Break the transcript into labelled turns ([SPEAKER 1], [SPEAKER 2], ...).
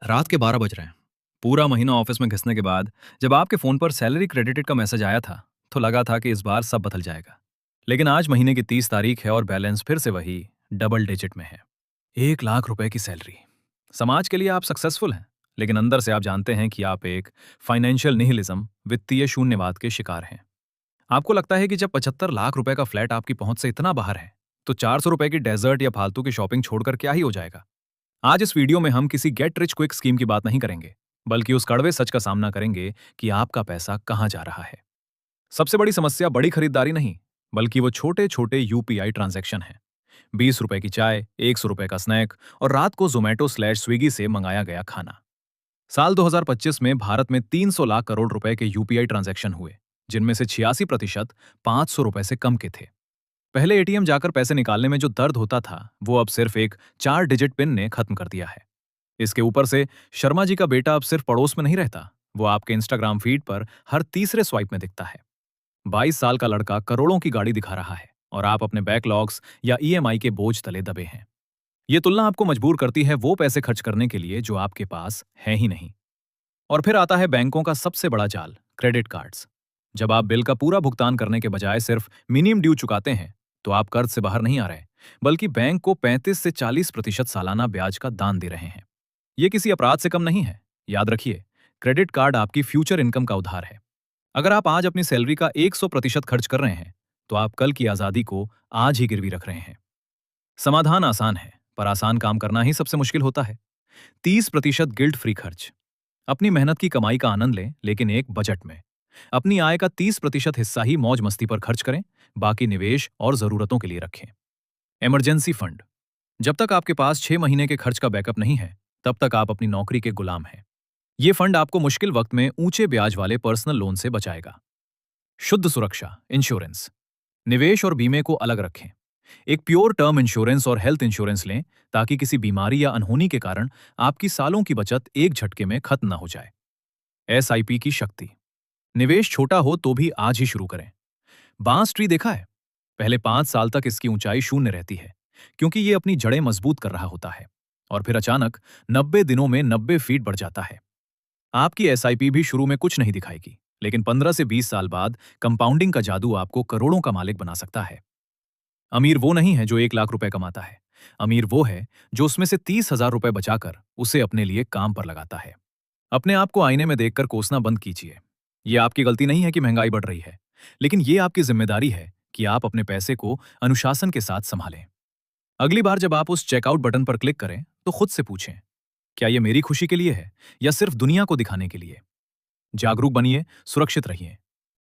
[SPEAKER 1] रात के 12 बज रहे हैं। पूरा महीना ऑफिस में घिसने के बाद जब आपके फोन पर सैलरी क्रेडिटेड का मैसेज आया था तो लगा था कि इस बार सब बदल जाएगा। लेकिन आज महीने की 30 तारीख है और बैलेंस फिर से वही डबल डिजिट में है। 1 लाख रुपए की सैलरी। समाज के लिए आप सक्सेसफुल हैं, लेकिन अंदर से आप जानते हैं कि आप एक फाइनेंशियल निहिलिज्म, वित्तीय शून्यवाद के शिकार हैं। आपको लगता है कि जब 75 लाख रुपए का फ्लैट आपकी पहुंच से इतना बाहर है तो 400 रुपए की डेजर्ट या फालतू की शॉपिंग छोड़कर क्या ही हो जाएगा। आज इस वीडियो में हम किसी गेट रिच क्विक स्कीम की बात नहीं करेंगे, बल्कि उस कड़वे सच का सामना करेंगे कि आपका पैसा कहां जा रहा है। सबसे बड़ी समस्या बड़ी खरीदारी नहीं, बल्कि वो छोटे छोटे यूपीआई ट्रांजैक्शन हैं। 20 रुपए की चाय, 100 रुपए का स्नैक और रात को जोमेटो/स्विगी से मंगाया गया खाना। साल 2025 में भारत में 300 लाख करोड़ रुपए के यूपीआई ट्रांजैक्शन हुए, जिनमें से 86% 500 रुपए से कम के थे। पहले एटीएम जाकर पैसे निकालने में जो दर्द होता था, वो अब सिर्फ एक 4 डिजिट पिन ने खत्म कर दिया है। इसके ऊपर से शर्मा जी का बेटा अब सिर्फ पड़ोस में नहीं रहता, वो आपके इंस्टाग्राम फीड पर हर तीसरे स्वाइप में दिखता है। 22 साल का लड़का करोड़ों की गाड़ी दिखा रहा है और आप अपने बैकलॉग्स या ईएमआई के बोझ तले दबे हैं। ये तुलना आपको मजबूर करती है वो पैसे खर्च करने के लिए जो आपके पास है ही नहीं। और फिर आता है बैंकों का सबसे बड़ा जाल, क्रेडिट कार्ड्स। जब आप बिल का पूरा भुगतान करने के बजाय सिर्फ मिनिमम ड्यू चुकाते हैं, तो आप कर्ज से बाहर नहीं आ रहे, बल्कि बैंक को 35 से 40% सालाना ब्याज का दान दे रहे हैं। ये किसी अपराध से कम नहीं है। याद रखिए, क्रेडिट कार्ड आपकी फ्यूचर इनकम का उधार है। अगर आप आज अपनी सैलरी का 100% खर्च कर रहे हैं, तो आप कल की आजादी को आज ही गिरवी रख रहे हैं। समाधान आसान है, पर आसान काम करना ही सबसे मुश्किल होता है। 30% गिल्ट फ्री खर्च। अपनी मेहनत की कमाई का आनंद लें, लेकिन एक बजट में। अपनी आय का 30% हिस्सा ही मौज मस्ती पर खर्च करें, बाकी निवेश और जरूरतों के लिए रखें। Emergency fund. जब तक आपके पास 6 महीने के खर्च का बैकअप नहीं है, तब तक आप अपनी नौकरी के गुलाम हैं। ये फंड आपको मुश्किल वक्त में ऊंचे ब्याज वाले पर्सनल लोन से बचाएगा। शुद्ध सुरक्षा, इंश्योरेंस। निवेश और बीमे को अलग रखें। एक प्योर टर्म इंश्योरेंस और हेल्थ इंश्योरेंस लें, ताकि किसी बीमारी या अनहोनी के कारण आपकी सालों की बचत एक झटके में खत्म न हो जाए। एसआईपी की शक्ति। निवेश छोटा हो तो भी आज ही शुरू करें। बांस ट्री देखा है? पहले 5 साल तक इसकी ऊंचाई शून्य रहती है, क्योंकि ये अपनी जड़ें मजबूत कर रहा होता है। और फिर अचानक 90 दिनों में 90 फीट बढ़ जाता है। आपकी एसआईपी भी शुरू में कुछ नहीं दिखाएगी, लेकिन 15 से 20 साल बाद कंपाउंडिंग का जादू आपको करोड़ों का मालिक बना सकता है। अमीर वो नहीं है जो 1 लाख रुपए कमाता है। अमीर वो है जो उसमें से 30,000 रुपए बचाकर उसे अपने लिए काम पर लगाता है। अपने आप को आईने में देखकर कोसना बंद कीजिए। ये आपकी गलती नहीं है कि महंगाई बढ़ रही है, लेकिन ये आपकी जिम्मेदारी है कि आप अपने पैसे को अनुशासन के साथ संभालें। अगली बार जब आप उस चेकआउट बटन पर क्लिक करें, तो खुद से पूछें, क्या ये मेरी खुशी के लिए है या सिर्फ दुनिया को दिखाने के लिए? जागरूक बनिए, सुरक्षित रहिए